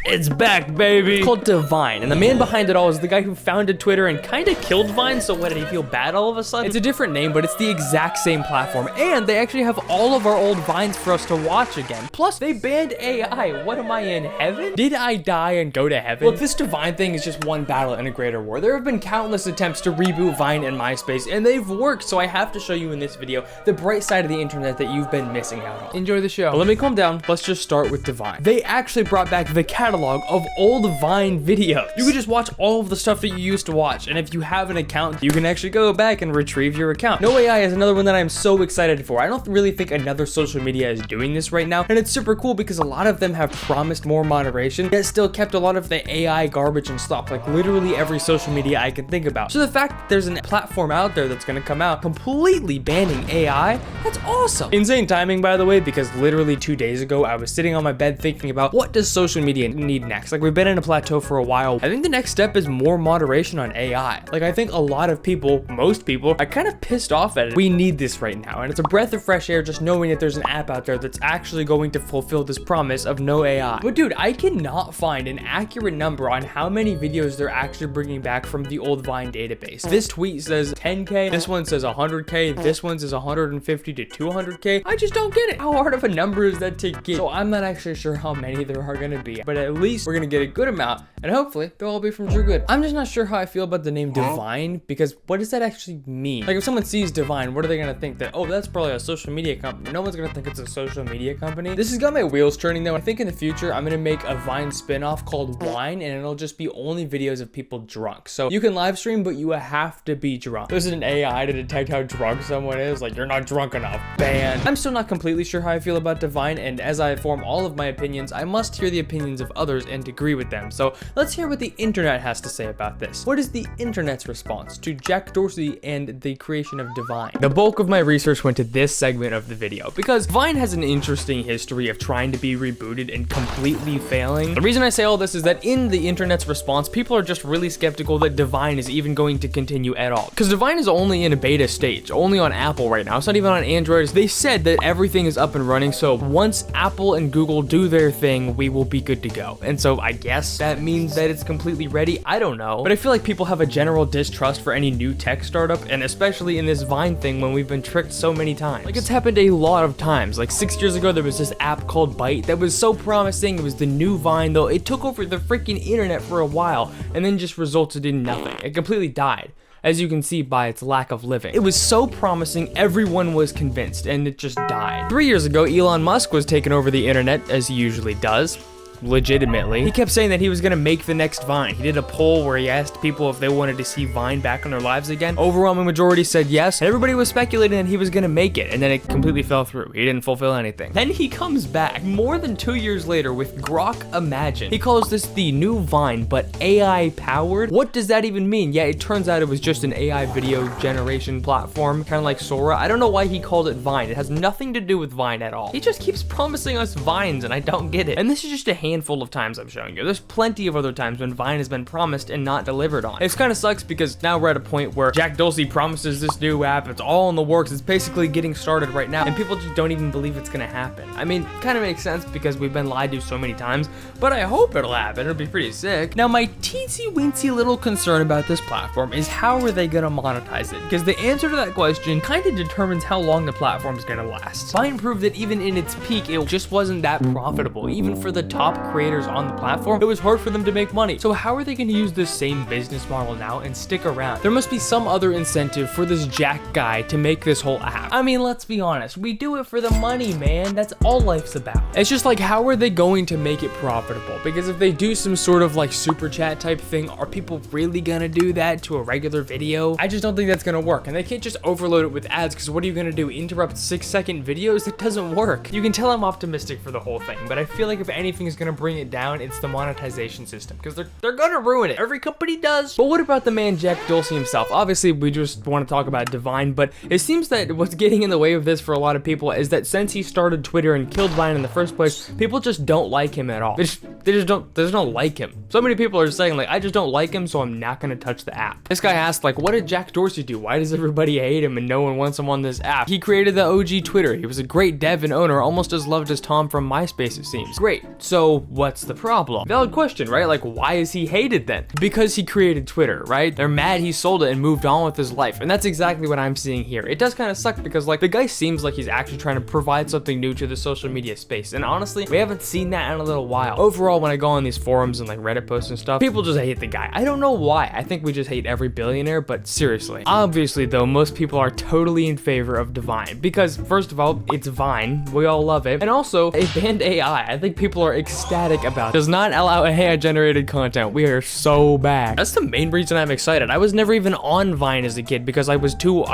It's back, baby. It's called Divine, and the man behind it all is the guy who founded Twitter and kind of killed Vine, so what, did he feel bad all of a sudden? It's a different name, but it's the exact same platform, and they actually have all of our old Vines for us to watch again. Plus, they banned AI. What am I in heaven? Did I die and go to heaven? Look, this Divine thing is just one battle in a greater war. There have been countless attempts to reboot Vine and MySpace, and they've worked, so I have to show you in this video the bright side of the internet that you've been missing out on. Enjoy the show. But let me calm down. Let's just start with Divine. They actually brought back the catalog of old Vine videos. You can just watch all of the stuff that you used to watch, and if you have an account, you can actually go back and retrieve your account. No AI is another one that I'm so excited for. I don't really think another social media is doing this right now, and it's super cool because a lot of them have promised more moderation, yet still kept a lot of the AI garbage in stock, like literally every social media I can think about. So the fact that there's a platform out there that's gonna come out completely banning AI, that's awesome. Insane timing, by the way, because literally 2 days ago, I was sitting on my bed thinking about what does social media need next? Like, we've been in a plateau for a while. I think the next step is more moderation on AI. Like, I think a lot of people, most people, are kind of pissed off at it. We need this right now, and it's a breath of fresh air just knowing that there's an app out there that's actually going to fulfill this promise of no AI. But dude, I cannot find an accurate number on how many videos they're actually bringing back from the old Vine database. This tweet says 10K, this one says 100K, this one says 150 to 200K. I just don't get it. How hard of a number is that to get? So I'm not actually sure how many there are gonna be, but at least we're gonna get a good amount, and hopefully they'll all be from True Good. I'm just not sure how I feel about the name Divine, because what does that actually mean? Like, if someone sees Divine, what are they gonna think? That, oh, that's probably a social media company. No one's gonna think it's a social media company. This has got my wheels turning though. I think in the future I'm gonna make a Vine spin-off called Wine, and it'll just be only videos of people drunk. So you can live stream, but you have to be drunk. There's an AI to detect how drunk someone is. Like, you're not drunk enough. Banned. I'm still not completely sure how I feel about Divine, and as I form all of my opinions, I must hear the opinions of others and agree with them. So let's hear what the internet has to say about this. What is the internet's response to Jack Dorsey and the creation of Divine? The bulk of my research went to this segment of the video because Vine has an interesting history of trying to be rebooted and completely failing. The reason I say all this is that in the internet's response, people are just really skeptical that Divine is even going to continue at all. Because Divine is only in a beta stage, only on Apple right now. It's not even on Android. They said that everything is up and running, so once Apple and Google do their thing, we will be good to go. And so I guess that means that it's completely ready. I don't know. But I feel like people have a general distrust for any new tech startup, and especially in this Vine thing when we've been tricked so many times. Like, it's happened a lot of times. Like 6 years ago, there was this app called Byte that was so promising. It was the new Vine, though. It took over the freaking internet for a while and then just resulted in nothing. It completely died, as you can see by its lack of living. It was so promising, everyone was convinced, and it just died. 3 years ago, Elon Musk was taking over the internet, as he usually does. Legitimately. He kept saying that he was gonna make the next Vine. He did a poll where he asked people if they wanted to see Vine back in their lives again. Overwhelming majority said yes, and everybody was speculating that he was gonna make it, and then it completely fell through. He didn't fulfill anything. Then he comes back more than 2 years later with Grok Imagine. He calls this the new Vine, but AI powered. What does that even mean? Yeah, it turns out it was just an AI video generation platform, kind of like Sora. I don't know why he called it Vine. It has nothing to do with Vine at all. He just keeps promising us Vines, and I don't get it. And this is just a handful of times I'm showing you. There's plenty of other times when Vine has been promised and not delivered on. It kind of sucks because now we're at a point where Jack Dorsey promises this new app. It's all in the works. It's basically getting started right now, and people just don't even believe it's gonna happen. I mean, kind of makes sense because we've been lied to so many times, but I hope it'll happen. It'll be pretty sick. Now, my teensy-weensy little concern about this platform is how are they gonna monetize it? Because the answer to that question kind of determines how long the platform is gonna last. Vine proved that even in its peak, it just wasn't that profitable. Even for the top creators on the platform, it was hard for them to make money. So how are they going to use this same business model now and stick around? There must be some other incentive for this Jack guy to make this whole app. I mean, let's be honest, we do it for the money, man. That's all life's about. It's just like, how are they going to make it profitable? Because if they do some sort of like super chat type thing, are people really gonna do that to a regular video? I just don't think that's gonna work. And they can't just overload it with ads, because what are you gonna do? Interrupt 6-second videos? It doesn't work. You can tell I'm optimistic for the whole thing, but I feel like if anything is gonna bring it down, it's the monetization system, because they're gonna ruin it. Every company does. But what about the man Jack Dorsey himself? Obviously, we just want to talk about Divine, but it seems that what's getting in the way of this for a lot of people is that since he started Twitter and killed Vine in the first place, people just don't like him at all. They just don't like him. So many people are saying, like, I just don't like him, so I'm not gonna touch the app. This guy asked, like, what did Jack Dorsey do? Why does everybody hate him and no one wants him on this app? He created the OG Twitter. He was a great dev and owner, almost as loved as Tom from MySpace, it seems. Great. So So what's the problem? Valid question, right? Like, why is he hated then? Because he created Twitter, right? They're mad he sold it and moved on with his life. And that's exactly what I'm seeing here. It does kind of suck because like the guy seems like he's actually trying to provide something new to the social media space. And honestly, we haven't seen that in a little while. Overall, when I go on these forums and like Reddit posts and stuff, people just hate the guy. I don't know why. I think we just hate every billionaire, but seriously. Obviously though, most people are totally in favor of Vine because first of all, it's Vine. We all love it. And also, it banned AI. I think people are ecstatic about it. Does not allow AI generated content. We are so back. That's the main reason I'm excited. I was never even on Vine as a kid because I was too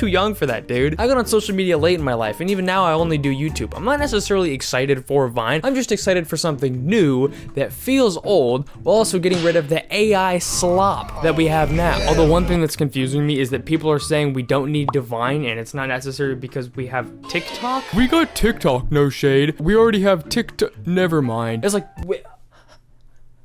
young for that, dude. I got on social media late in my life, and even now I only do YouTube. I'm not necessarily excited for Vine. I'm just excited for something new that feels old while also getting rid of the AI slop that we have now. Although one thing that's confusing me is that people are saying we don't need Vine, and it's not necessary because we have TikTok. We got TikTok, no shade. We already have TikTok. Never mind. It's like, wait.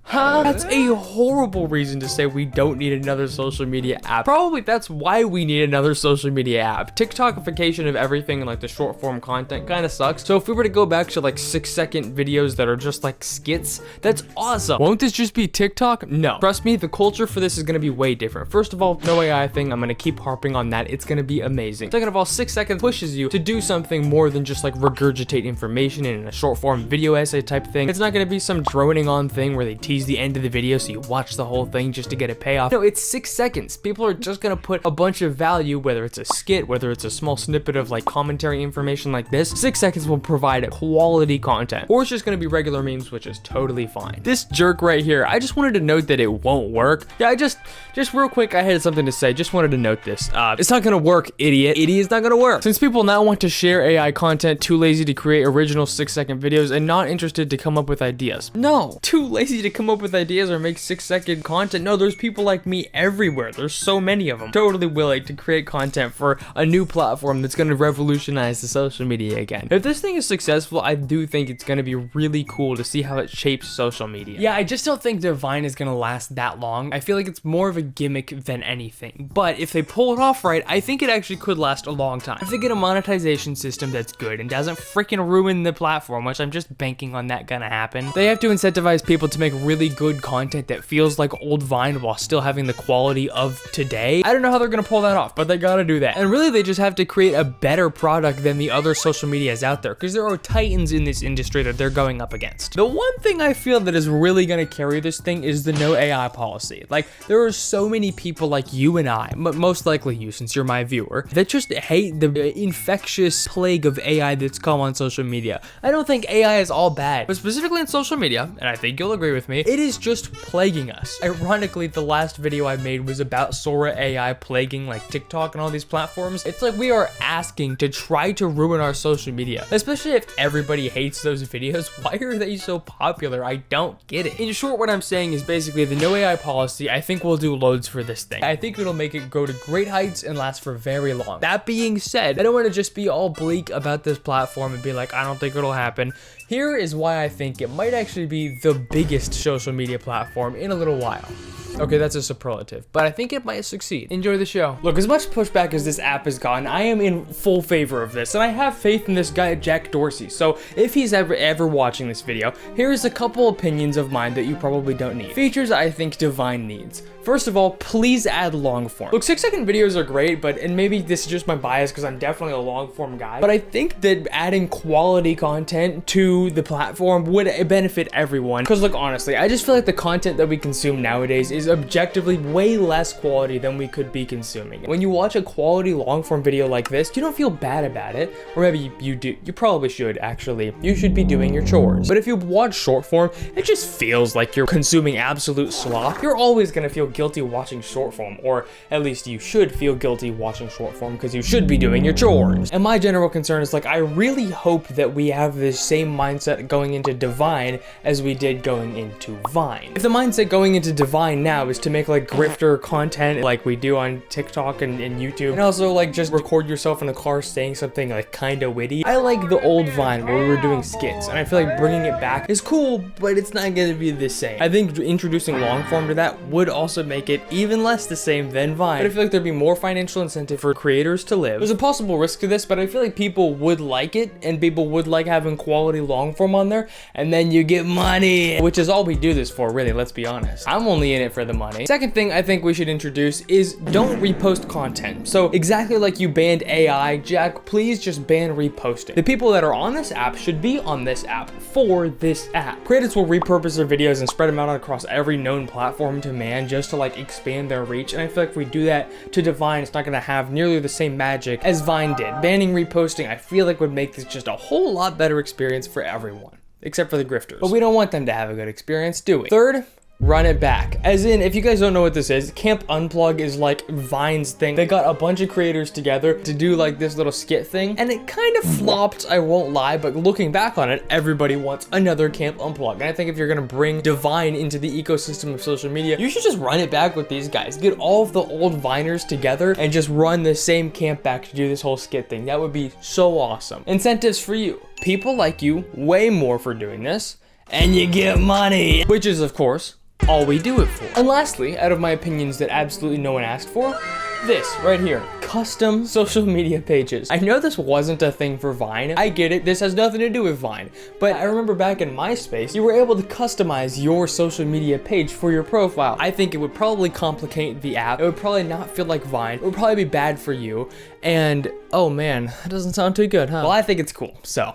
Huh? That's a horrible reason to say we don't need another social media app. Probably that's why we need another social media app. TikTokification of everything and like the short form content kind of sucks. So if we were to go back to like 6-second videos that are just like skits, that's awesome. Won't this just be TikTok? No. Trust me, the culture for this is going to be way different. First of all, no AI thing. I'm going to keep harping on that. It's going to be amazing. Second of all, 6 seconds pushes you to do something more than just like regurgitate information in a short form video essay type thing. It's not going to be some droning on thing where they tease the end of the video so you watch the whole thing just to get a payoff. No, it's 6 seconds. People are just gonna put a bunch of value, whether it's a skit, whether it's a small snippet of like commentary information like this. 6 seconds will provide quality content, or it's just gonna be regular memes, which is totally fine. This jerk right here, I just wanted to note that it won't work. Yeah, just real quick, I had something to say. Just wanted to note this. It's not gonna work, idiot. It's not gonna work. Since people now want to share AI content, too lazy to create original 6-second videos and not interested to come up with ideas. No, too lazy to come up with ideas or make 6-second content. No, there's people like me everywhere. There's so many of them. Totally willing to create content for a new platform that's going to revolutionize the social media again. If this thing is successful, I do think it's going to be really cool to see how it shapes social media. Yeah, I just don't think Vine is going to last that long. I feel like it's more of a gimmick than anything. But if they pull it off right, I think it actually could last a long time. If they get a monetization system that's good and doesn't freaking ruin the platform, which I'm just banking on that gonna happen, they have to incentivize people to make really good content that feels like old Vine while still having the quality of today. I don't know how they're gonna pull that off, but they gotta do that. And really, they just have to create a better product than the other social medias out there, because there are titans in this industry that they're going up against. The one thing I feel that is really gonna carry this thing is the no AI policy. Like, there are so many people like you and I, most likely you since you're my viewer, that just hate the infectious plague of AI that's come on social media. I don't think AI is all bad, but specifically in social media, and I think you'll agree with me, it is just plaguing us. Ironically, the last video I made was about Sora AI plaguing like TikTok and all these platforms. It's like we are asking to try to ruin our social media, especially if everybody hates those videos. Why are they so popular? I don't get it. In short, what I'm saying is basically the no AI policy, I think will do loads for this thing. I think it'll make it go to great heights and last for very long. That being said, I don't want to just be all bleak about this platform and be like, I don't think it'll happen. Here is why I think it might actually be the biggest social media platform in a little while. Okay, that's a superlative, but I think it might succeed. Enjoy the show. Look, as much pushback as this app has gotten, I am in full favor of this, and I have faith in this guy, Jack Dorsey. So if he's ever watching this video, here's a couple opinions of mine that you probably don't need. Features I think Vine needs. First of all, please add long form. Look, 6-second videos are great, and maybe this is just my bias because I'm definitely a long form guy, but I think that adding quality content to the platform would benefit everyone. Because look, honestly, I just feel like the content that we consume nowadays is objectively way less quality than we could be consuming. When you watch a quality long form video like this, you don't feel bad about it, or maybe you do. You probably should, actually. You should be doing your chores. But if you watch short form, it just feels like you're consuming absolute slop. You're always gonna feel guilty watching short form, or at least you should feel guilty watching short form because you should be doing your chores. And my general concern is like, I really hope that we have this same mindset going into Vine as we did going into Vine. If the mindset going into Vine now is to make like grifter content like we do on TikTok and YouTube, and also like just record yourself in a car saying something like kind of witty. I like the old Vine where we were doing skits, and I feel like bringing it back is cool, but it's not gonna be the same. I think introducing long form to that would also make it even less the same than Vine, but I feel like there'd be more financial incentive for creators to live. There's a possible risk to this, but I feel like people would like it, and people would like having quality long form on there, and then you get money, which is all we do this for, really, let's be honest. I'm only in it for the money. Second thing I think we should introduce is don't repost content. So exactly like you banned AI, Jack, please just ban reposting. The people that are on this app should be on this app for this app. Creators will repurpose their videos and spread them out across every known platform to man just to like expand their reach, and I feel like if we do that to Divine, it's not gonna have nearly the same magic as Vine did. Banning reposting, I feel like would make this just a whole lot better experience for everyone, except for the grifters. But we don't want them to have a good experience, do we? Third, run it back. As in, if you guys don't know what this is, Camp Unplug is like Vine's thing. They got a bunch of creators together to do like this little skit thing, and it kind of flopped, I won't lie, but looking back on it, everybody wants another Camp Unplug. And I think if you're gonna bring Divine into the ecosystem of social media, you should just run it back with these guys. Get all of the old Viners together and just run the same camp back to do this whole skit thing. That would be so awesome. Incentives for you. People like you way more for doing this, and you get money, which is, of course, all we do it for. And lastly, out of my opinions that absolutely no one asked for, this right here, custom social media pages. I know this wasn't a thing for Vine. I get it, this has nothing to do with Vine, but I remember back in MySpace, you were able to customize your social media page for your profile. I think it would probably complicate the app. It would probably not feel like Vine. It would probably be bad for you. And oh man, that doesn't sound too good, huh? Well, I think it's cool, so.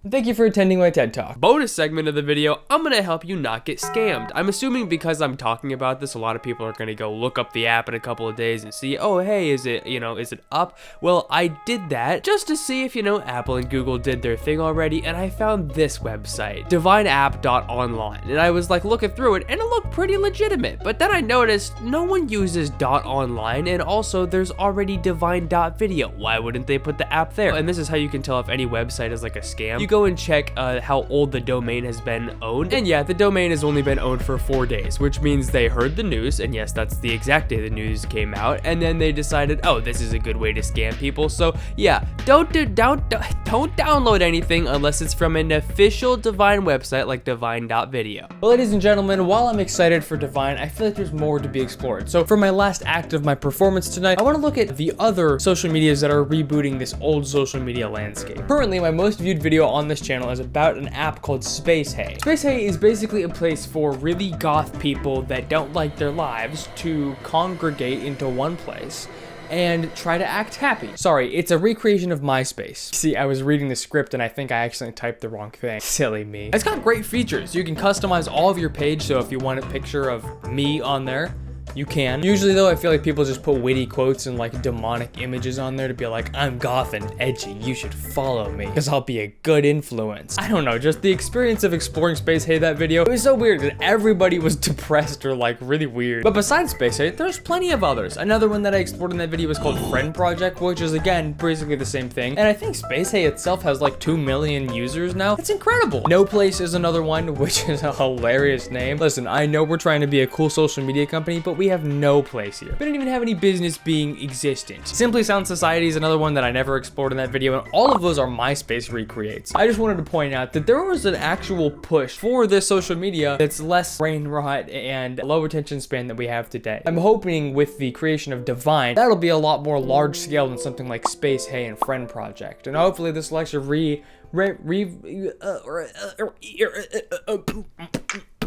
Thank you for attending my TED Talk. Bonus segment of the video, I'm gonna help you not get scammed. I'm assuming because I'm talking about this, a lot of people are gonna go look up the app in a couple of days and see, oh hey, is it up? Well, I did that just to see if, Apple and Google did their thing already, and I found this website, divineapp.online, and I was like looking through it, and it looked pretty legitimate, but then I noticed no one uses .online, and also there's already divine.video. Why wouldn't they put the app there? And this is how you can tell if any website is like a scam. You go and check how old the domain has been owned, and yeah, the domain has only been owned for 4 days, which means they heard the news, and yes, that's the exact day the news came out, and then they decided, oh, this is a good way to scam people. So yeah, don't download anything unless it's from an official Divine website like divine.video. Well, ladies and gentlemen, while I'm excited for Divine, I feel like there's more to be explored. So for my last act of my performance tonight, I want to look at the other social medias that are rebooting this old social media landscape. Currently, my most viewed video on this channel is about an app called Space Hey. Space Hey is basically a place for really goth people that don't like their lives to congregate into one place and try to act happy. Sorry, it's a recreation of MySpace. See, I was reading the script and I think I accidentally typed the wrong thing. Silly me. It's got great features. You can customize all of your page, so if you want a picture of me on there, you can. Usually though, I feel like people just put witty quotes and like demonic images on there to be like, I'm goth and edgy, you should follow me, because I'll be a good influence. I don't know, just the experience of exploring Space Hey, that video, it was so weird that everybody was depressed or like really weird. But besides Space Hey, there's plenty of others. Another one that I explored in that video was called Friend Project, which is again, basically the same thing. And I think Space Hey itself has like 2 million users now. It's incredible. No Place is another one, which is a hilarious name. Listen, I know we're trying to be a cool social media company, but we have no place here. We don't even have any business being existent. Simply Sound Society is another one that I never explored in that video, and all of those are MySpace recreates. I just wanted to point out that there was an actual push for this social media that's less brain rot and low attention span that we have today. I'm hoping with the creation of Divine, that'll be a lot more large scale than something like Space Hey and Friend Project. And hopefully this will actually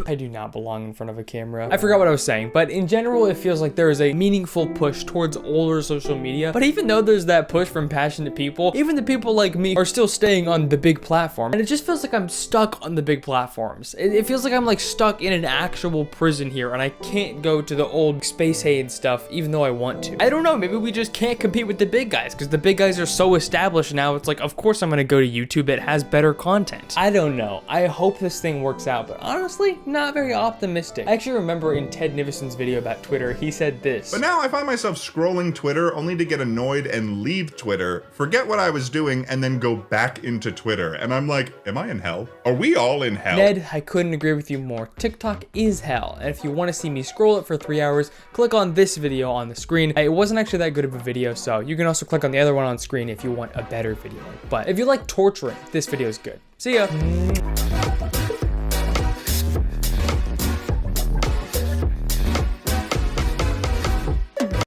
I do not belong in front of a camera. I forgot what I was saying, but in general, it feels like there is a meaningful push towards older social media. But even though there's that push from passionate people, even the people like me are still staying on the big platform. And it just feels like I'm stuck on the big platforms. It feels like I'm like stuck in an actual prison here, and I can't go to the old Space Hey and stuff, even though I want to. I don't know, maybe we just can't compete with the big guys, because the big guys are so established now. It's like, of course I'm gonna go to YouTube. It has better content. I don't know. I hope this thing works out, but honestly, not not very optimistic. I actually remember in Ted Nivison's video about Twitter, he said this. But now I find myself scrolling Twitter only to get annoyed and leave Twitter, forget what I was doing, and then go back into Twitter. And I'm like, am I in hell? Are we all in hell? Ned, I couldn't agree with you more. TikTok is hell. And if you want to see me scroll it for 3 hours, click on this video on the screen. It wasn't actually that good of a video, so you can also click on the other one on screen if you want a better video. But if you like torturing, this video is good. See ya.